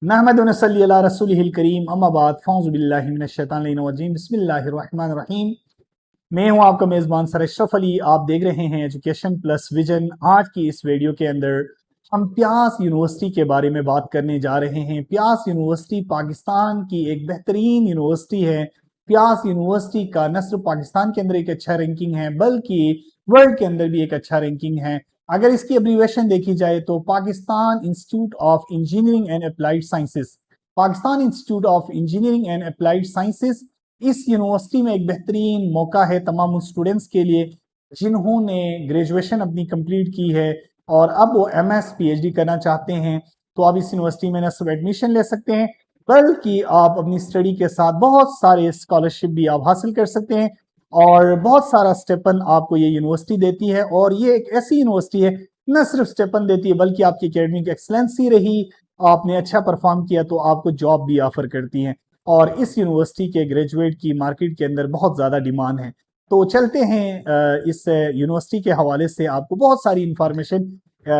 नहमदु व नसल्ली अला रसूलिहिल करीम अम्मा बाद फ़ौज़ु बिल्लाहि मिनश शैतानिर रजीम बिस्मिल्लाहिर रहमानिर रहीम। मैं हूं आपका मेज़बान सर अशरफ अली। आप देख रहे हैं एजुकेशन प्लस विजन। आज की इस वीडियो के अंदर हम प्यास यूनिवर्सिटी के बारे में बात करने जा रहे हैं। प्यास यूनिवर्सिटी पाकिस्तान की एक बेहतरीन यूनिवर्सिटी है। प्यास यूनिवर्सिटी का न सिर्फ पाकिस्तान के अंदर एक अच्छा रैंकिंग है बल्कि वर्ल्ड के अंदर भी एक अच्छा रैंकिंग है। अगर इसकी एब्रीवेशन देखी जाए तो Pakistan institute of engineering and applied sciences, Pakistan institute of engineering and applied sciences. इस यूनिवर्सिटी में एक बेहतरीन मौका है तमाम उन स्टूडेंट्स के लिए जिन्होंने ग्रेजुएशन अपनी कंप्लीट की है और अब वो एमएस पीएचडी करना चाहते हैं। तो आप इस यूनिवर्सिटी में न सिर्फ एडमिशन ले सकते हैं बल्कि आप अपनी स्टडी के साथ बहुत सारे स्कॉलरशिप भी आप हासिल कर सकते हैं और बहुत सारा स्टेपन आपको ये यूनिवर्सिटी देती है। और ये एक ऐसी यूनिवर्सिटी है न सिर्फ स्टेपन देती है बल्कि आपकी एकेडमिक एक्सलेंसी रही, आपने अच्छा परफॉर्म किया तो आपको जॉब भी ऑफर करती है। और इस यूनिवर्सिटी के ग्रेजुएट की मार्केट के अंदर बहुत ज़्यादा डिमांड है। तो चलते हैं इस यूनिवर्सिटी के हवाले से आपको बहुत सारी इंफॉर्मेशन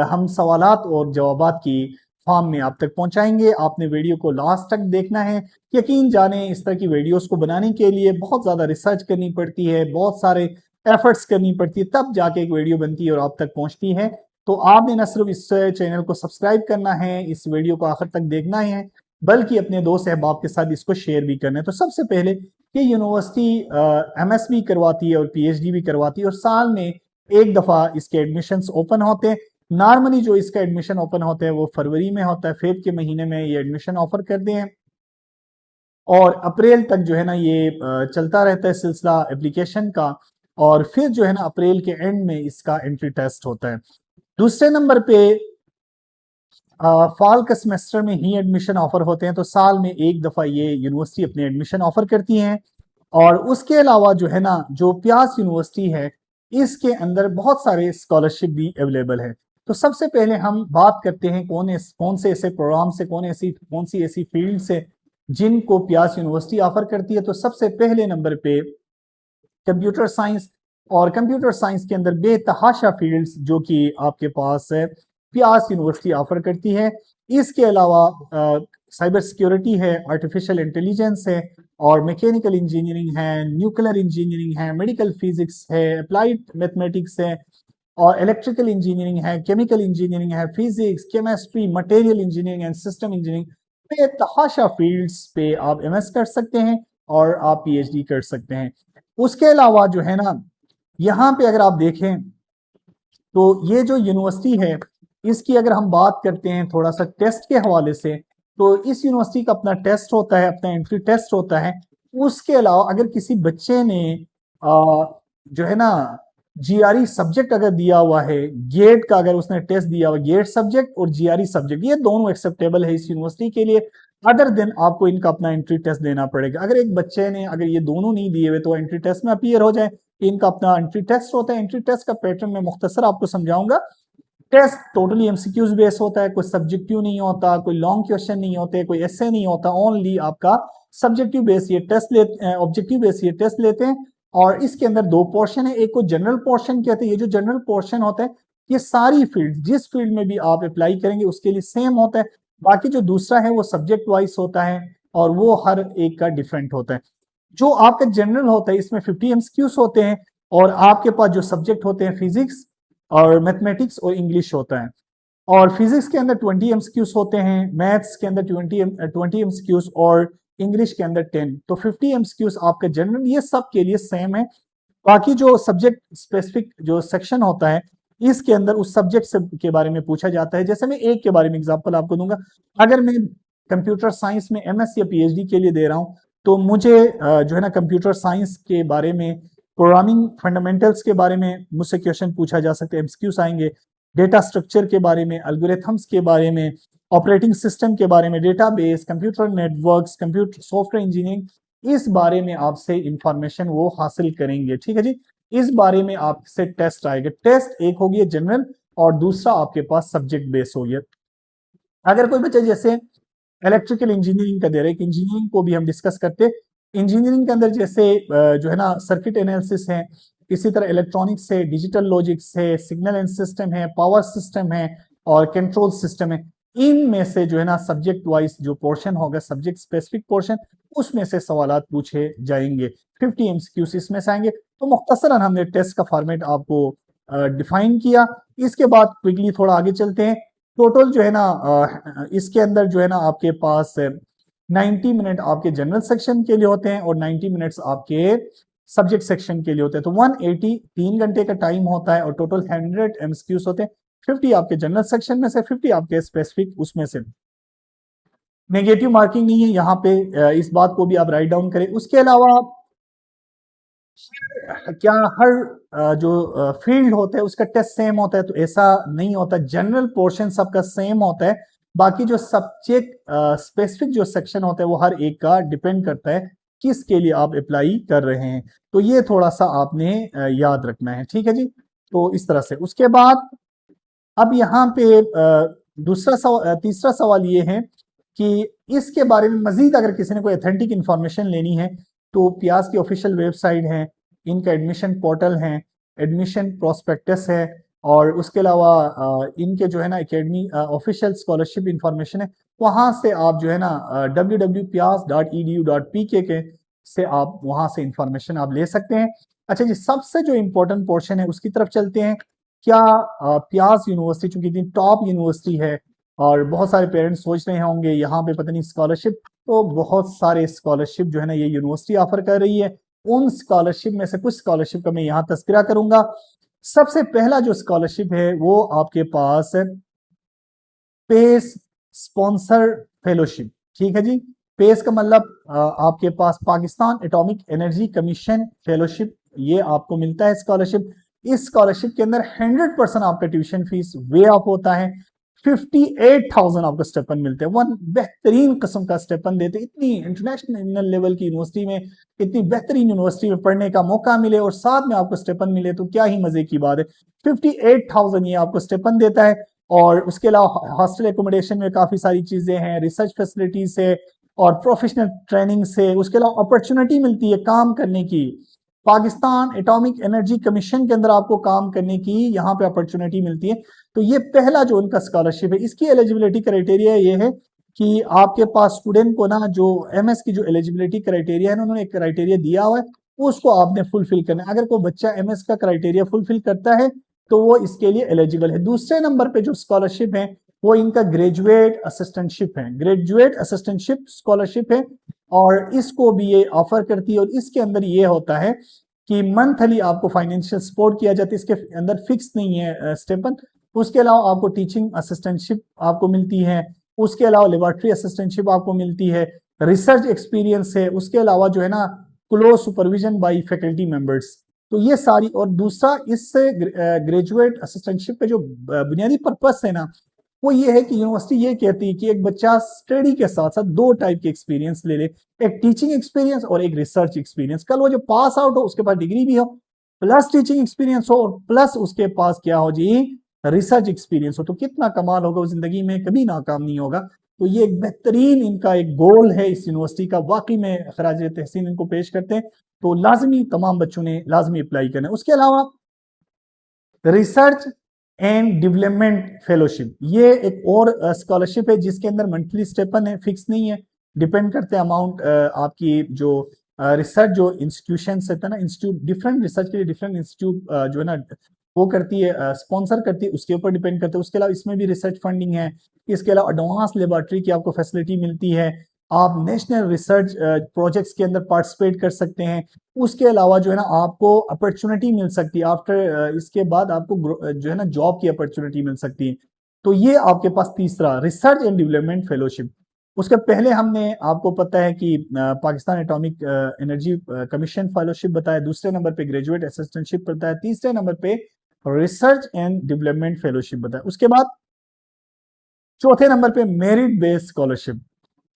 हम सवालात और जवाबात की फॉर्म में आप तक पहुंचाएंगे। आपने वीडियो को लास्ट तक देखना है। यकीन जाने इस तरह की वीडियोस को बनाने के लिए बहुत ज़्यादा रिसर्च करनी पड़ती है, बहुत सारे एफर्ट्स करनी पड़ती है, तब जाके एक वीडियो बनती है और आप तक पहुंचती है। तो आपने न सिर्फ इस चैनल को सब्सक्राइब करना है, इस वीडियो को आखिर तक देखना है, बल्कि अपने दोस्त अहबाब के साथ इसको शेयर भी करना है। तो सबसे पहले ये यूनिवर्सिटी एमएस भी करवाती है और पीएचडी भी करवाती है और साल में एक दफ़ा इसके एडमिशन्स ओपन होते हैं। नॉर्मली जो इसका एडमिशन ओपन होता है वो फरवरी में होता है, फेब के महीने में ये एडमिशन ऑफर करते हैं और अप्रैल तक जो है ना ये चलता रहता है सिलसिला एप्लीकेशन का। और फिर जो है ना अप्रैल के एंड में इसका एंट्री टेस्ट होता है। दूसरे नंबर पे फॉल के सेमेस्टर में ही एडमिशन ऑफर होते हैं, तो साल में एक दफा ये यूनिवर्सिटी अपने एडमिशन ऑफर करती हैं। और उसके अलावा जो है ना जो प्यास यूनिवर्सिटी है इसके अंदर बहुत सारे स्कॉलरशिप भी अवेलेबल है। तो सबसे पहले हम बात करते हैं कौन से ऐसे प्रोग्राम से, कौन सी ऐसी फील्ड से जिनको प्यास यूनिवर्सिटी ऑफर करती है। तो सबसे पहले नंबर पे कंप्यूटर साइंस, और कंप्यूटर साइंस के अंदर बेतहाशा फील्ड्स जो कि आपके पास है प्यास यूनिवर्सिटी ऑफर करती है। इसके अलावा साइबर सिक्योरिटी है, आर्टिफिशियल इंटेलिजेंस है और मैकेनिकल इंजीनियरिंग है, न्यूक्लियर इंजीनियरिंग है, मेडिकल फिजिक्स है, अप्लाइड मैथमेटिक्स है और इलेक्ट्रिकल इंजीनियरिंग है, केमिकल इंजीनियरिंग है, physics, chemistry, material engineering and system engineering. बेतहाशा फील्ड्स पे आप एमएस कर सकते हैं और आप पीएचडी कर सकते हैं। उसके अलावा जो है ना यहाँ पे अगर आप देखें तो ये जो यूनिवर्सिटी है इसकी अगर हम बात करते हैं थोड़ा सा टेस्ट के हवाले से, तो इस यूनिवर्सिटी का अपना टेस्ट होता है, अपना एंट्री टेस्ट होता है। उसके अलावा अगर किसी बच्चे ने जो है ना जीआरई सब्जेक्ट अगर दिया हुआ है, गेट का अगर उसने टेस्ट दिया हुआ, गेट सब्जेक्ट और जीआरई सब्जेक्ट ये दोनों एक्सेप्टेबल है इस यूनिवर्सिटी के लिए। अदर दिन आपको इनका अपना एंट्री टेस्ट देना पड़ेगा। अगर एक बच्चे ने अगर ये दोनों नहीं दिए हुए तो एंट्री टेस्ट में अपीयर हो जाए। इनका अपना एंट्री टेस्ट होता है। एंट्री टेस्ट का पैटर्न मैं मुख्तसर आपको समझाऊंगा। टेस्ट टोटली एमसीक्यूज बेस होता है, कोई सब्जेक्टिव नहीं होता, कोई लॉन्ग क्वेश्चन नहीं होते, कोई ऐसे नहीं होता, ओनली आपका सब्जेक्टिव बेस ये टेस्ट लेते, ऑब्जेक्टिव बेस ये टेस्ट लेते हैं। और इसके अंदर दो पोर्शन है, एक को जनरल पोर्शन कहते हैं। ये जो जनरल पोर्शन होता है ये सारी फील्ड, जिस फील्ड में भी आप अप्लाई करेंगे उसके लिए सेम होता है। बाकी जो दूसरा है वो सब्जेक्ट वाइज होता है और वो हर एक का डिफरेंट होता है। जो आपका जनरल होता है इसमें 50 एमसीक्यूज होते हैं और आपके पास जो सब्जेक्ट होते हैं फिजिक्स और मैथमेटिक्स और इंग्लिश होता है। और फिजिक्स के अंदर 20 एमसीक्यूज होते हैं, मैथ्स के अंदर 20 एमसीक्यूज और इंग्लिश के अंदर 10। तो 50 एमसीक्यूज आपका जनरल, ये सब के लिए सेम है। बाकी जो सब्जेक्ट स्पेसिफिक जो सेक्शन होता है इसके अंदर उस सब्जेक्ट के बारे में पूछा जाता है। जैसे मैं एक के बारे में एग्जांपल आपको दूंगा। अगर मैं कंप्यूटर साइंस में एमएस या पीएचडी के लिए दे रहा हूं तो मुझे जो है ना कंप्यूटर साइंस के बारे में, प्रोग्रामिंग फंडामेंटल्स के बारे में मुझसे क्वेश्चन पूछा जा सकता है, एमसीक्यूज आएंगे। डेटा स्ट्रक्चर के बारे में, एल्गोरिथम्स के बारे में, ऑपरेटिंग सिस्टम के बारे में, database, computer networks, computer software engineering, इस बारे में आपसे इंफॉर्मेशन वो हासिल करेंगे। ठीक है जी, इस बारे में आपसे टेस्ट आएगा। टेस्ट एक हो गया जनरल और दूसरा आपके पास सब्जेक्ट बेस हो गया। अगर कोई बच्चा जैसे इलेक्ट्रिकल इंजीनियरिंग का दे रहे, इंजीनियरिंग को भी हम डिस्कस करते, इंजीनियरिंग के अंदर जैसे जो है ना सर्किट एनालिसिस है, इसी तरह इलेक्ट्रॉनिक्स है, डिजिटल लॉजिक्स है, सिग्नल एंड सिस्टम है, पावर सिस्टम है और कंट्रोल सिस्टम है। इनमें से जो है ना सब्जेक्ट वाइज जो पोर्शन होगा, सब्जेक्ट स्पेसिफिक पोर्शन, उसमें से सवालात पूछे जाएंगे। 50 एमसीक्यूज इसमें से आएंगे। तो मुख्तसरन हमने टेस्ट का फॉर्मेट आपको डिफाइन किया। इसके बाद क्विकली थोड़ा आगे चलते हैं। टोटल जो है ना इसके अंदर जो है ना आपके पास 90 मिनट आपके जनरल सेक्शन के लिए होते हैं और 90 मिनट्स आपके सब्जेक्ट सेक्शन के लिए होते हैं। तो 180 3 घंटे का टाइम होता है और टोटल 100 एमसीक्यूज होते हैं। 50 आपके जनरल सेक्शन में से, 50 आपके स्पेसिफिक उसमें से। नेगेटिव मार्किंग नहीं है यहाँ पे, इस बात को भी आप राइट डाउन करें। उसके अलावा क्या हर जो फील्ड होता है उसका टेस्ट सेम होता है? तो ऐसा नहीं होता। जनरल पोर्शन सबका सेम होता है, बाकी जो सब्जेक्ट स्पेसिफिक जो सेक्शन होता है वो हर एक का डिपेंड करता है किसके लिए आप अप्लाई कर रहे हैं। तो ये थोड़ा सा आपने याद रखना है, ठीक है जी। तो इस तरह से उसके बाद अब यहाँ पे तीसरा सवाल ये है कि इसके बारे में मजीद अगर किसी ने कोई ऑथेंटिक इंफॉर्मेशन लेनी है तो पियाज की ऑफिशियल वेबसाइट है, इनका एडमिशन पोर्टल है, एडमिशन प्रोस्पेक्टस है, और उसके अलावा इनके जो है ना एकेडमी ऑफिशियल स्कॉलरशिप इंफॉर्मेशन है। वहां से आप जो है ना www.pyas.edu.pk के से आप वहां से इंफॉर्मेशन आप ले सकते हैं। अच्छा जी, सबसे जो इंपॉर्टेंट पोर्शन है उसकी तरफ चलते हैं। क्या प्यास यूनिवर्सिटी चूंकि इतनी टॉप यूनिवर्सिटी है और बहुत सारे पेरेंट्स सोच रहे होंगे यहाँ पे पता नहीं स्कॉलरशिप, तो बहुत सारे स्कॉलरशिप जो है ना ये यूनिवर्सिटी ऑफर कर रही है। उन स्कॉलरशिप में से कुछ स्कॉलरशिप का मैं यहाँ तस्करा करूंगा। सबसे पहला जो स्कॉलरशिप है वो आपके पास पेस स्पॉन्सर फेलोशिप, ठीक है जी। पेस का मतलब आपके पास Pakistan atomic energy commission fellowship, ये आपको मिलता है स्कॉलरशिप। इस स्कॉलरशिप के अंदर 100% आपका ट्यूशन फीस वे ऑफ होता है। 58,000 आपको स्टेपन मिलते हैं। वन बेहतरीन किस्म का स्टेपन देते। इतनी इंटरनेशनल लेवल की यूनिवर्सिटी में, इतनी बेहतरीन यूनिवर्सिटी में पढ़ने का मौका मिले और साथ में आपको स्टेपन मिले तो क्या ही मजे की बात है। 58,000 ये आपको स्टेपन देता है। और उसके अलावा हॉस्टल एकोमोडेशन में काफी सारी चीजें हैं, रिसर्च फैसिलिटी से और प्रोफेशनल ट्रेनिंग से। उसके अलावा अपॉर्चुनिटी मिलती है काम करने की। पाकिस्तान एटॉमिक एनर्जी कमीशन के अंदर आपको काम करने की यहाँ पे अपॉर्चुनिटी मिलती है। तो ये पहला जो उनका स्कॉलरशिप है, इसकी एलिजिबिलिटी क्राइटेरिया ये है कि आपके पास स्टूडेंट को ना जो एमएस की जो एलिजिबिलिटी क्राइटेरिया है, उन्होंने एक क्राइटेरिया दिया हुआ है, उसको आपने फुलफिल करना है। अगर कोई बच्चा एमएस का क्राइटेरिया फुलफिल करता है तो वो इसके लिए एलिजिबल है। दूसरे नंबर पे जो स्कॉलरशिप है वो इनका ग्रेजुएट असिस्टेंटशिप है, ग्रेजुएट असिस्टेंटशिप स्कॉलरशिप है, और इसको भी ये ऑफर करती है। और इसके अंदर ये होता है कि मंथली आपको फाइनेंशियल सपोर्ट किया जाता है। इसके अंदर फिक्स नहीं है स्टेपन। उसके अलावा आपको टीचिंग असिस्टेंटशिप आपको मिलती है, उसके अलावा लेबोरेटरी असिस्टेंटशिप आपको मिलती है, रिसर्च एक्सपीरियंस है, उसके अलावा जो है ना close supervision by faculty members. तो ये सारी, और दूसरा इससे ग्रेजुएट असिस्टेंटशिप का जो बुनियादी पर्पस है ना वो ये है कि यूनिवर्सिटी ये कहती है कि एक बच्चा स्टडी के साथ साथ दो टाइप के एक्सपीरियंस ले ले, एक टीचिंग एक्सपीरियंस और एक रिसर्च एक्सपीरियंस। कल वो जो पास आउट हो उसके पास डिग्री भी हो, प्लस टीचिंग एक्सपीरियंस हो, और प्लस उसके पास क्या हो जी, रिसर्च एक्सपीरियंस हो। तो कितना कमाल होगा, वो जिंदगी में कभी नाकाम नहीं होगा। तो ये एक बेहतरीन इनका एक गोल है इस यूनिवर्सिटी का। वाकई में खराज तहसीन इनको पेश करते हैं। तो लाजमी तमाम बच्चों ने लाजमी अप्लाई करना है। उसके अलावा रिसर्च एंड डेवलपमेंट फेलोशिप, ये एक और स्कॉलरशिप है जिसके अंदर मंथली स्टेपन है, फिक्स नहीं है, डिपेंड करते हैं अमाउंट आपकी जो रिसर्च जो इंस्टीट्यूशन है ना, इंस्टीट्यूट डिफरेंट रिसर्च के लिए डिफरेंट इंस्टीट्यूट जो है ना वो करती है, स्पॉन्सर करती है, उसके ऊपर डिपेंड करते हैं। उसके अलावा इसमें भी रिसर्च फंडिंग है। इसके अलावा एडवांस लेबोरेटरी की आपको फैसिलिटी मिलती है। आप नेशनल रिसर्च प्रोजेक्ट्स के अंदर पार्टिसिपेट कर सकते हैं। उसके अलावा जो है ना आपको अपॉर्चुनिटी मिल सकती है आफ्टर, इसके बाद आपको जो है ना जॉब की अपॉर्चुनिटी मिल सकती है। तो ये आपके पास तीसरा रिसर्च एंड डेवलपमेंट फेलोशिप। उसके पहले हमने आपको पता है कि Pakistan atomic energy commission fellowship बताया, दूसरे नंबर पे ग्रेजुएट असिस्टेंटशिप बताया, तीसरे नंबर पे रिसर्च एंड डेवलपमेंट फेलोशिप बताया। उसके बाद चौथे नंबर पे मेरिट बेस्ड स्कॉलरशिप।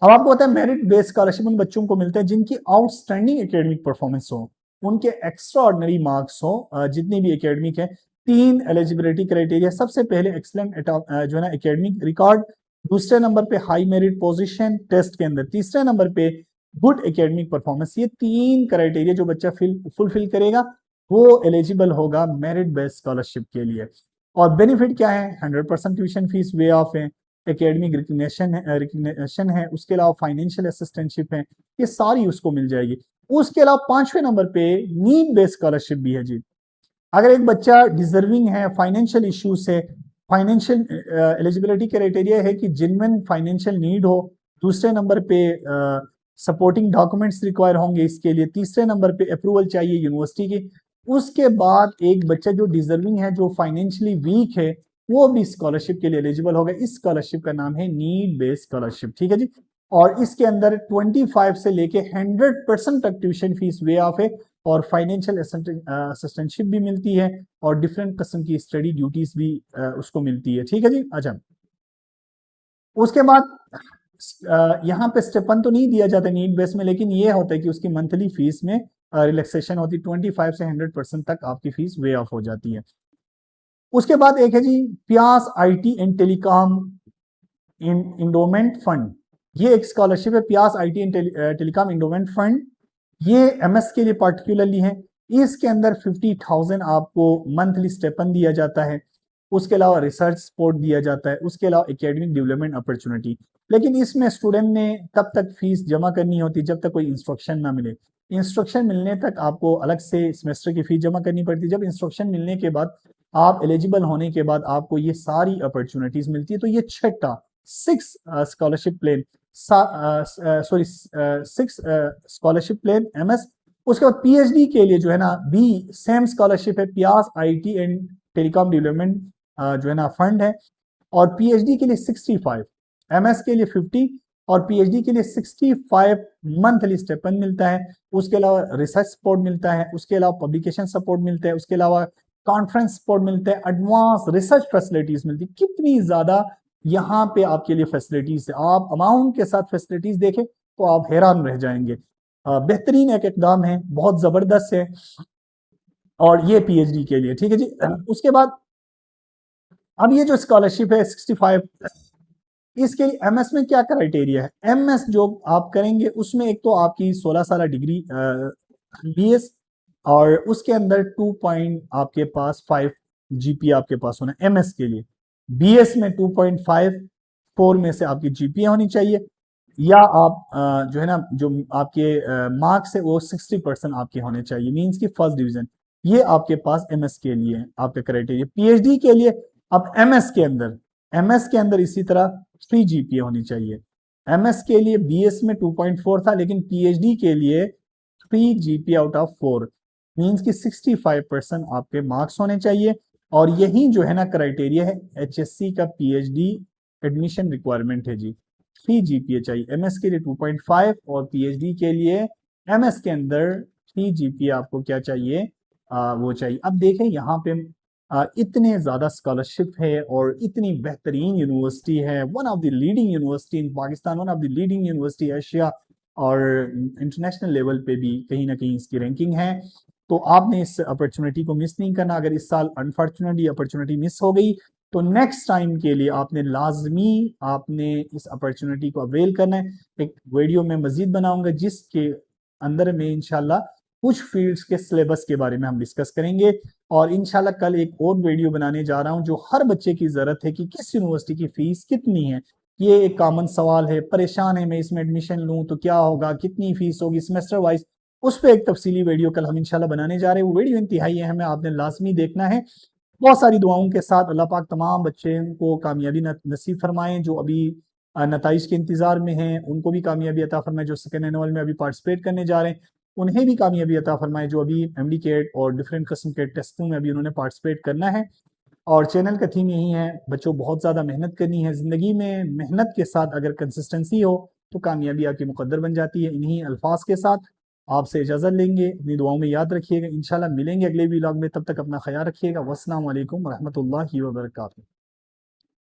अब आपको पता है मेरिट बेस्ड स्कॉलरशिप उन बच्चों को मिलते हैं जिनकी आउटस्टैंडिंग एकेडमिक परफॉर्मेंस हो, उनके एक्स्ट्रा ऑर्डिनरी मार्क्स हो, जितने भी एकेडमिक है। 3 एलिजिबिलिटी क्राइटेरिया, सबसे पहले एक्सलेंट जो है ना एकेडमिक रिकॉर्ड, दूसरे नंबर पे हाई मेरिट पोजीशन टेस्ट के अंदर, तीसरे नंबर पे गुड एकेडमिक परफॉर्मेंस। ये 3 क्राइटेरिया जो बच्चा फुलफिल करेगा वो एलिजिबल होगा मेरिट बेस्ड स्कॉलरशिप के लिए। और बेनिफिट क्या है, 100% ट्यूशन फीस वे ऑफ है, एकेडमिक रिकग्निशन है, उसके अलावा फाइनेंशियल असिस्टेंटशिप है, ये सारी उसको मिल जाएगी। उसके अलावा 5वें नंबर पे नीड बेस्ड स्कॉलरशिप भी है जी। अगर एक बच्चा डिजर्विंग है, फाइनेंशियल इश्यूज है, फाइनेंशियल एलिजिबिलिटी क्राइटेरिया है कि जिनमें फाइनेंशियल नीड हो, दूसरे नंबर पे सपोर्टिंग डॉक्यूमेंट्स रिक्वायर होंगे इसके लिए, तीसरे नंबर पे अप्रूवल चाहिए यूनिवर्सिटी की। उसके बाद एक बच्चा जो डिजर्विंग है, जो फाइनेंशियली वीक है, वो भी स्कॉलरशिप के लिए एलिजिबल होगा। इस स्कॉलरशिप का नाम है नीड बेस्ड स्कॉलरशिप, ठीक है जी। और इसके अंदर 25 से लेके 100% तक ट्यूशन फीस वे ऑफ है, और फाइनेंशियल असिस्टेंटशिप भी मिलती है, और डिफरेंट किस्म की स्टडी ड्यूटीज भी उसको मिलती है, ठीक है जी। अच्छा, उसके बाद यहाँ पे स्टेपन तो नहीं दिया जाता नीड बेस में, लेकिन ये होता है कि उसकी मंथली फीस में रिलैक्सेशन होती है, 25 से 100% तक आपकी फीस वे ऑफ हो जाती है। उसके बाद एक है जी प्यास IT and telecom endowment fund. ये एक स्कॉलरशिप है, प्यास IT and telecom endowment fund. ये एमएस के लिए पार्टिकुलरली है। इसके अंदर 50,000 आपको मंथली स्टेपन दिया जाता है, उसके अलावा रिसर्च सपोर्ट दिया जाता है, उसके अलावा एकेडमिक डेवलपमेंट अपॉर्चुनिटी। लेकिन इसमें स्टूडेंट ने तब तक फीस जमा करनी होती जब तक कोई इंस्ट्रक्शन ना मिले। इंस्ट्रक्शन मिलने तक आपको अलग से सेमेस्टर की फीस जमा करनी पड़ती है। जब इंस्ट्रक्शन मिलने के बाद, आप एलिजिबल होने के बाद, आपको ये सारी अपॉर्चुनिटीज मिलती है। तो ये 6 scholarship plan, sorry 6 scholarship plan MS. उसके बाद पीएचडी के लिए जो है ना बी सेम स्कॉलरशिप है, प्यास आईटी एंड टेलीकॉम डेवलपमेंट जो है ना फंड है। और पीएचडी के लिए 65, एमएस के लिए 50 और पीएचडी के लिए 65 मंथली स्टेपन मिलता है। उसके अलावा रिसर्च सपोर्ट मिलता है, उसके अलावा पब्लिकेशन सपोर्ट मिलता है, उसके अलावा कॉन्फ्रेंस सपोर्ट मिलता है, एडवांस रिसर्च फैसिलिटीज मिलती है। कितनी ज्यादा यहाँ पे आपके लिए फैसिलिटीज है, आप अमाउंट के साथ फैसिलिटीज देखें तो आप हैरान रह जाएंगे। बेहतरीन एक इकदाम है, बहुत जबरदस्त है, और ये पीएचडी के लिए, ठीक है जी। उसके बाद अब ये जो स्कॉलरशिप है 65, इसके लिए एमएस में क्या क्राइटेरिया है? एमएस जो आप करेंगे उसमें एक तो आपकी 16 साल डिग्री बीएस, और उसके अंदर 2 पॉइंट आपके पास 5 जीपीए आपके पास होना एमएस के लिए। बीएस में 2.54 में से आपकी जीपीए होनी चाहिए, या आप जो है ना जो आपके मार्क्स है वो 60% आपके होने चाहिए, मींस की फर्स्ट डिवीजन। ये आपके पास एमएस के लिए आपके क्राइटेरिया। पीएचडी के लिए अब एमएस के अंदर इसी तरह 3 जीपीए होनी चाहिए। एमएस के लिए बीएस में 2.4 था, लेकिन पीएचडी के लिए 3 जीपीए आउट ऑफ 4, मींस की 65% आपके मार्क्स होने चाहिए। और यही जो है ना क्राइटेरिया है एचएससी का पीएचडी एडमिशन रिक्वायरमेंट है जी। 3 जीपीए चाहिए, एमएस के लिए 2.5 और पीएचडी के लिए एमएस के अंदर 3 जीपीए आपको क्या चाहिए, वो चाहिए। अब देखें यहाँ पे इतने ज्यादा स्कॉलरशिप है और इतनी बेहतरीन यूनिवर्सिटी है, one of the leading university in Pakistan, one of the leading university Asia, और इंटरनेशनल लेवल पे भी कहीं ना कहीं इसकी रैंकिंग है। तो आपने इस अपॉर्चुनिटी को मिस नहीं करना। अगर इस साल अनफॉर्चुनेटली अपॉर्चुनिटी मिस हो गई तो नेक्स्ट टाइम के लिए आपने लाजमी आपने इस अपॉर्चुनिटी को अवेल करना है। एक वीडियो में मजीद बनाऊंगा जिसके अंदर में इंशाल्लाह कुछ फील्ड्स के सिलेबस के बारे में हम डिस्कस करेंगे, और इंशाल्लाह कल एक और वीडियो बनाने जा रहा हूं जो हर बच्चे की जरूरत है कि किस यूनिवर्सिटी की फीस कितनी है। ये एक कॉमन सवाल है, परेशान है मैं इसमें एडमिशन लूं तो क्या होगा, कितनी फीस होगी सेमेस्टर वाइज, उस पर एक तफसीली वीडियो कल हम इंशाल्लाह बनाने जा रहे हैं। वो वीडियो इंतहाई अहम है, आपने लाजमी देखना है। बहुत सारी दुआओं के साथ अल्लाह पाक तमाम बच्चे को कामयाबी नसीब फरमाएं। जो अभी नताइज के इंतजार में हैं उनको भी कामयाबी अता फरमाए, जो सेकेंड एनुअल में अभी पार्टिसिपेट करने जा रहे हैं उन्हें भी कामयाबी अता फरमाए, जो अभी एमडी कैट और डिफरेंट किस्म के टेस्टों में अभी उन्होंने पार्टिसिपेट करना है। और चैनल का थीम यही है, बच्चों बहुत ज़्यादा मेहनत करनी है ज़िंदगी में, मेहनत के साथ अगर कंसिस्टेंसी हो तो कामयाबी आपकी मुकद्दर बन जाती है। इन्हीं अल्फाज के साथ आपसे इजाज़त लेंगे, अपनी दुआओं में याद रखिएगा। इंशाल्लाह मिलेंगे अगले व्लॉग में, तब तक अपना ख्याल रखिएगा। वस्सलाम वालेकुम रहमतुल्लाहि व बरकातुहू।